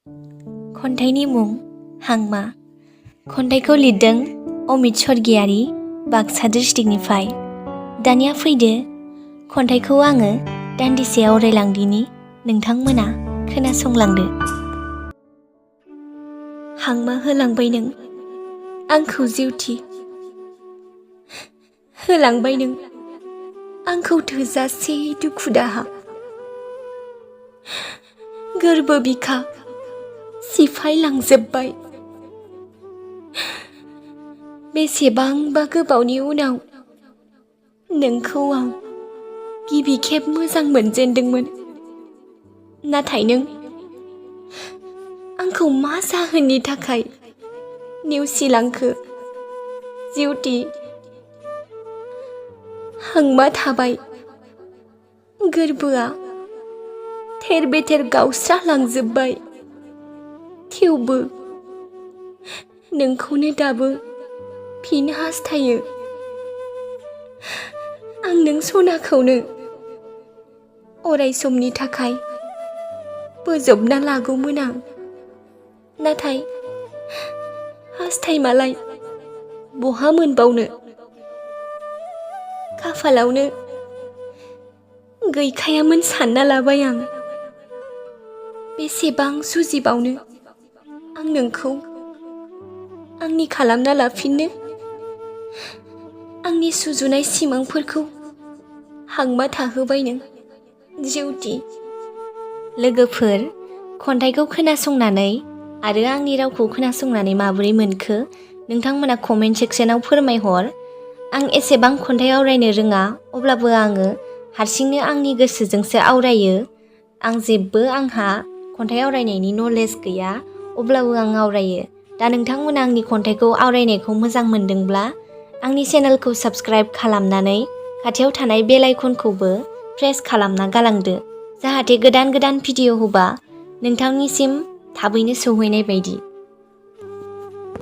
खन्थाइनि मुं हांमा। खन्थाइखौ लिरदों अमित स्वर्गियारी, बाक्सा डिस्ट्रिक्टनिफ्राय। दानिया फैदो खन्थाइखौ आङो दान्दिसे आवरायलांदिनि, नोंथांमोना खोनासंलांदो। हांमा होलांबाय नों आंखौ जिउथि, होलांबाय नों आंखौ थोजासे दुखु दाहा। गोरबो बिखा सिफायलांजोब्बाय। बेसेबांबा गोबावनि उनाव नोंखौ आं गिबि खेब मोजां मोनजेनदोंमोन। नाथाय नों आंखौ मा जाहोननि थाखाय नेवसिलांखो जिउथि। हांमा थाबाय गोरबोआ थेर बेथेर गावस्रालांजोब्बाय। थेवबो नोंखौनो दाबो फिन हास्थायो। आं नों सनाखौनो अराय समनि थाखाय बोजबना लागौमोन आं। नाथाय हास्थायमालाय बहा मोनबावनो, खाफालावनो गैखायामोन सानना लाबाय आं। बेसेबां जुजिबावनो आं नोंखौ आंनि खालामना लाफिननो। आंनि सुजुनाय सिमांफोरखौ हांमा थाहोबाय नों जिउथि। लोगोफोर, खन्थाइखौ खोनासंनानै आरो आंनि रावखौ खोनासंनानै माबोरै मोनखो नोंथांमोना कमेन्ट सेक्सनाव फोरमायहर। आं एसेबां खन्थाइ आवरायनो रोङा, अब्लाबो आङो हारसिंनो आंनि गोसोजोंसो आवरायो। आंहा खन्थाइ आवरायनायनि नलेज गैया, अब्लाबो आं आवरायो। दा नोंथांमोना आंनि खन्थाइखौ आवरायनायखौ मोजां मोनदोंब्ला आंनि चेनेलखौ साबस्क्राइब खालामनानै खाथियाव थानाय बेल आइकनखौबो प्रेस खालामना गालांदो, जाहाथे गोदान भिडिअ होबा नोंथांनिसिम थाबैनो सौहैनाय बायदि।